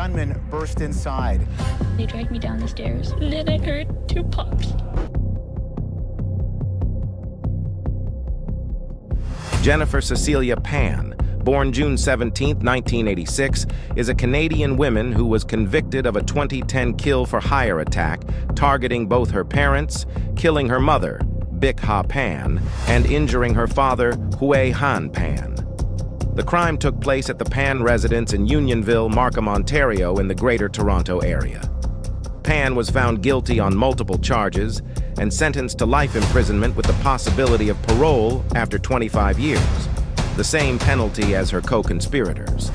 gunman burst inside. They dragged me down the stairs, and then I heard 2 pops. Jennifer Cecilia Pan, born June 17, 1986, is a Canadian woman who was convicted of a 2010 kill-for-hire attack targeting both her parents, killing her mother, Bích Ha Pan, and injuring her father, Huey Han Pan. The crime took place at the Pan residence in Unionville, Markham, Ontario, in the Greater Toronto area. Pan was found guilty on multiple charges and sentenced to life imprisonment with the possibility of parole after 25 years, the same penalty as her co-conspirators.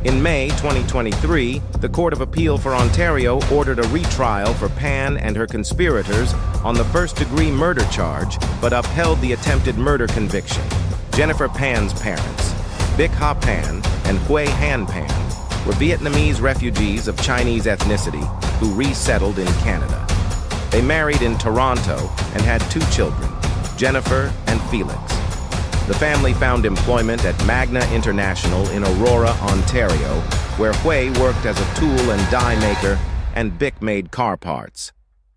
In May 2023, the Court of Appeal for Ontario ordered a retrial for Pan and her conspirators on the first-degree murder charge, but upheld the attempted murder conviction. Jennifer Pan's parents, Bích Ha Pan and Huey Han Pan, were Vietnamese refugees of Chinese ethnicity who resettled in Canada. They married in Toronto and had 2 children, Jennifer and Felix. The family found employment at Magna International in Aurora, Ontario, where Huey worked as a tool and die maker and Bích made car parts.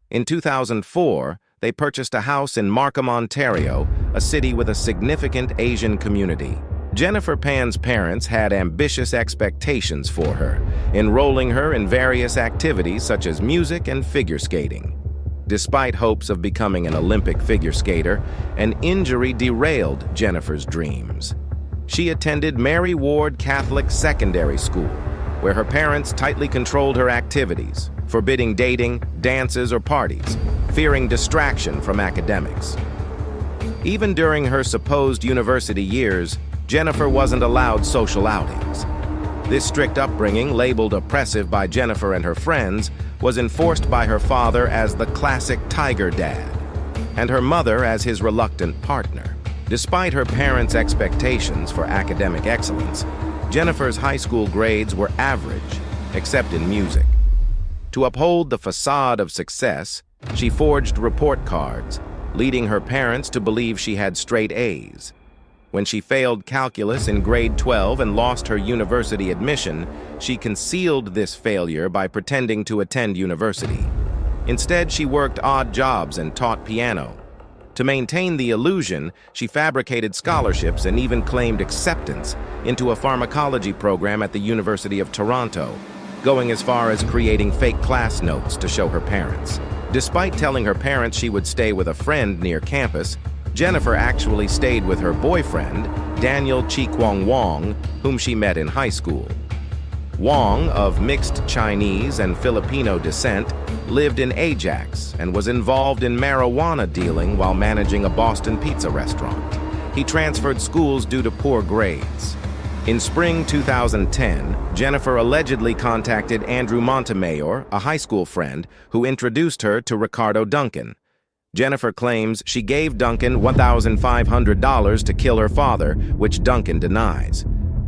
In 2004, they purchased a house in Markham, Ontario, a city with a significant Asian community. Jennifer Pan's parents had ambitious expectations for her, enrolling her in various activities such as music and figure skating. Despite hopes of becoming an Olympic figure skater, an injury derailed Jennifer's dreams. She attended Mary Ward Catholic Secondary School, where her parents tightly controlled her activities, forbidding dating, dances, or parties, fearing distraction from academics. Even during her supposed university years, Jennifer wasn't allowed social outings. This strict upbringing, labeled oppressive by Jennifer and her friends, was enforced by her father as the classic tiger dad, and her mother as his reluctant partner. Despite her parents' expectations for academic excellence, Jennifer's high school grades were average, except in music. To uphold the facade of success, she forged report cards, leading her parents to believe she had straight A's. When she failed calculus in grade 12 and lost her university admission, she concealed this failure by pretending to attend university. Instead, she worked odd jobs and taught piano. To maintain the illusion, she fabricated scholarships and even claimed acceptance into a pharmacology program at the University of Toronto, going as far as creating fake class notes to show her parents. Despite telling her parents she would stay with a friend near campus, Jennifer actually stayed with her boyfriend, Daniel Chi Kwong Wong, whom she met in high school. Wong, of mixed Chinese and Filipino descent, lived in Ajax and was involved in marijuana dealing while managing a Boston pizza restaurant. He transferred schools due to poor grades. In spring 2010, Jennifer allegedly contacted Andrew Montemayor, a high school friend, who introduced her to Ricardo Duncan. Jennifer claims she gave Duncan $1,500 to kill her father, which Duncan denies.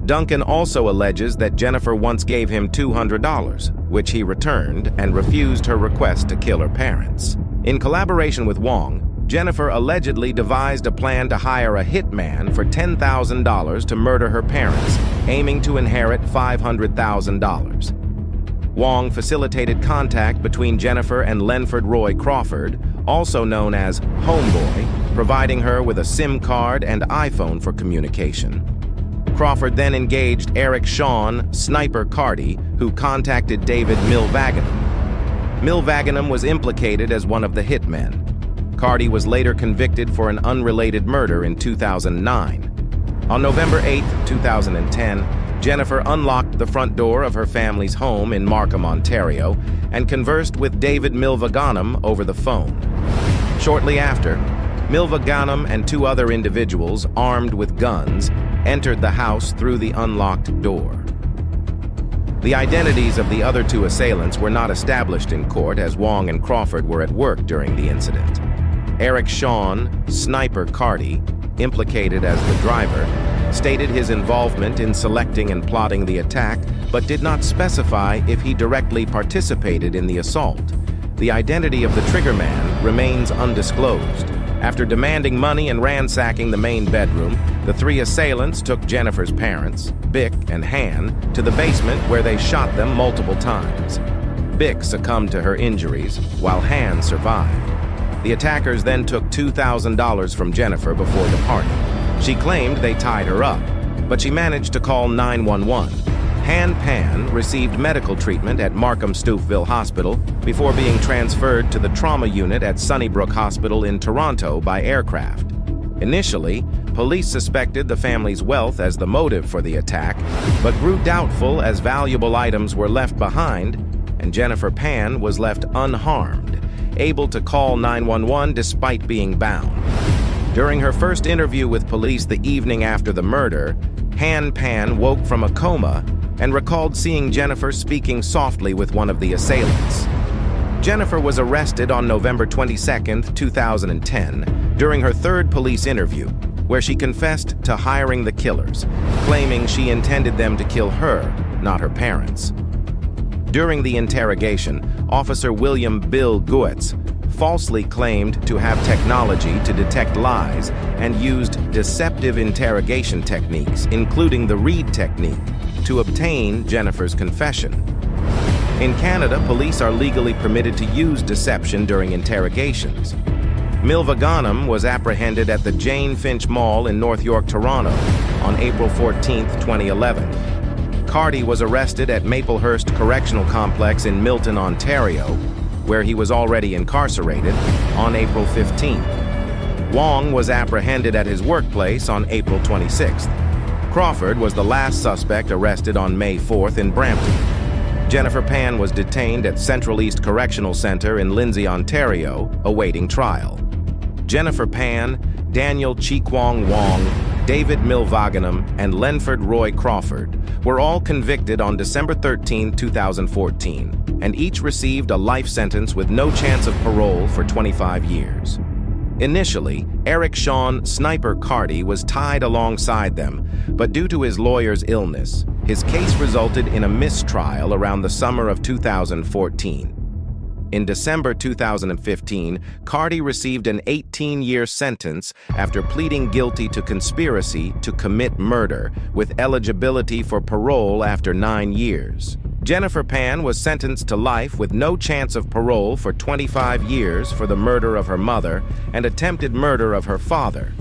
Duncan also alleges that Jennifer once gave him $200, which he returned and refused her request to kill her parents. In collaboration with Wong, Jennifer allegedly devised a plan to hire a hitman for $10,000 to murder her parents, aiming to inherit $500,000. Wong facilitated contact between Jennifer and Lenford Roy Crawford, also known as Homeboy, providing her with a SIM card and iPhone for communication. Crawford then engaged Eric Sean Sniper Carty, who contacted David Milvaganam. Milvaganam was implicated as one of the hitmen. Carty was later convicted for an unrelated murder in 2009. On November 8, 2010, Jennifer unlocked the front door of her family's home in Markham, Ontario, and conversed with David Milvaganam over the phone. Shortly after, Milvaganam and 2 other individuals, armed with guns, entered the house through the unlocked door. The identities of the other 2 assailants were not established in court, as Wong and Crawford were at work during the incident. Eric Sean Sniper Carty, implicated as the driver, stated his involvement in selecting and plotting the attack, but did not specify if he directly participated in the assault. The identity of the triggerman remains undisclosed. After demanding money and ransacking the main bedroom, the three assailants took Jennifer's parents, Bick and Han, to the basement where they shot them multiple times. Bick succumbed to her injuries, while Han survived. The attackers then took $2,000 from Jennifer before departing. She claimed they tied her up, but she managed to call 911. Han Pan received medical treatment at Markham Stouffville Hospital before being transferred to the trauma unit at Sunnybrook Hospital in Toronto by aircraft. Initially, police suspected the family's wealth as the motive for the attack, but grew doubtful as valuable items were left behind and Jennifer Pan was left unharmed, able to call 911 despite being bound. During her first interview with police the evening after the murder, Han Pan woke from a coma and recalled seeing Jennifer speaking softly with one of the assailants. Jennifer was arrested on November 22, 2010, during her third police interview, where she confessed to hiring the killers, claiming she intended them to kill her, not her parents. During the interrogation, Officer William Bill Goetz falsely claimed to have technology to detect lies and used deceptive interrogation techniques, including the Reid technique, to obtain Jennifer's confession. In Canada, police are legally permitted to use deception during interrogations. Milva Ghanem was apprehended at the Jane Finch Mall in North York, Toronto, on April 14, 2011. Carty was arrested at Maplehurst Correctional Complex in Milton, Ontario, where he was already incarcerated, on April 15. Wong was apprehended at his workplace on April 26th. Crawford was the last suspect arrested on May 4th in Brampton. Jennifer Pan was detained at Central East Correctional Center in Lindsay, Ontario, awaiting trial. Jennifer Pan, Daniel Chi-Kwong Wong, David Milvaganam, and Lenford Roy Crawford were all convicted on December 13, 2014, and each received a life sentence with no chance of parole for 25 years. Initially, Eric Sean "Sniper" Carty was tied alongside them, but due to his lawyer's illness, his case resulted in a mistrial around the summer of 2014. In December 2015, Carty received an 18-year sentence after pleading guilty to conspiracy to commit murder, with eligibility for parole after 9 years. Jennifer Pan was sentenced to life with no chance of parole for 25 years for the murder of her mother and attempted murder of her father.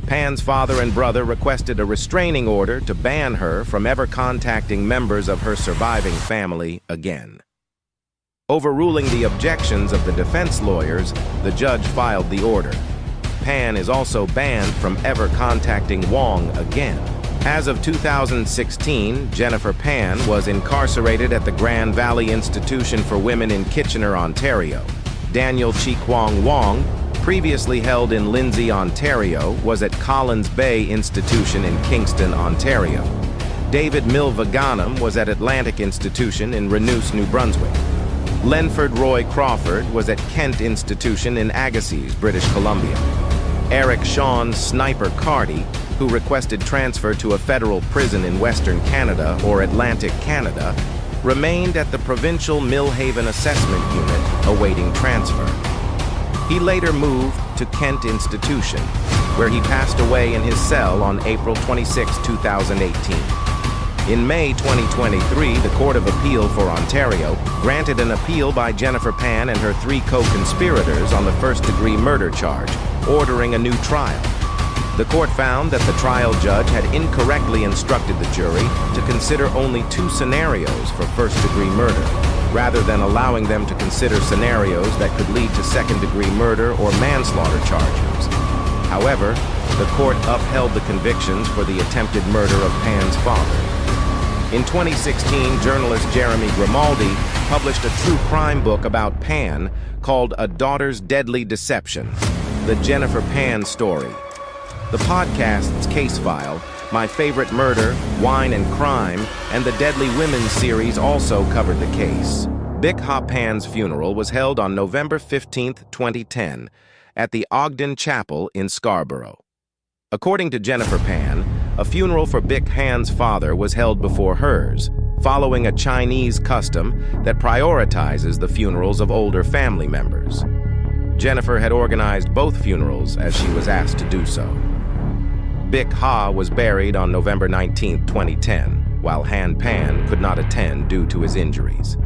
Pan's father and brother requested a restraining order to ban her from ever contacting members of her surviving family again. Overruling the objections of the defense lawyers, the judge filed the order. Pan is also banned from ever contacting Wong again. As of 2016, Jennifer Pan was incarcerated at the Grand Valley Institution for Women in Kitchener, Ontario. Daniel Chi-Kwong Wong, previously held in Lindsay, Ontario, was at Collins Bay Institution in Kingston, Ontario. David Milvaganam was at Atlantic Institution in Renouse, New Brunswick. Lenford Roy Crawford was at Kent Institution in Agassiz, British Columbia. Eric Sean "Sniper" Carty, who requested transfer to a federal prison in Western Canada or Atlantic Canada, remained at the Provincial Millhaven Assessment Unit awaiting transfer. He later moved to Kent Institution, where he passed away in his cell on April 26, 2018. In May 2023, the Court of Appeal for Ontario granted an appeal by Jennifer Pan and her 3 co-conspirators on the first-degree murder charge, ordering a new trial. The court found that the trial judge had incorrectly instructed the jury to consider only 2 scenarios for first-degree murder, rather than allowing them to consider scenarios that could lead to second-degree murder or manslaughter charges. However, the court upheld the convictions for the attempted murder of Pan's father. In 2016, journalist Jeremy Grimaldi published a true crime book about Pan called A Daughter's Deadly Deception: The Jennifer Pan Story. The podcast's Case File, My Favorite Murder, Wine and Crime, and the Deadly Women series also covered the case. Bick Ha Pan's funeral was held on November 15, 2010, at the Ogden Chapel in Scarborough. According to Jennifer Pan, a funeral for Bick Han's father was held before hers, following a Chinese custom that prioritizes the funerals of older family members. Jennifer had organized both funerals as she was asked to do so. Bick Ha was buried on November 19, 2010, while Han Pan could not attend due to his injuries.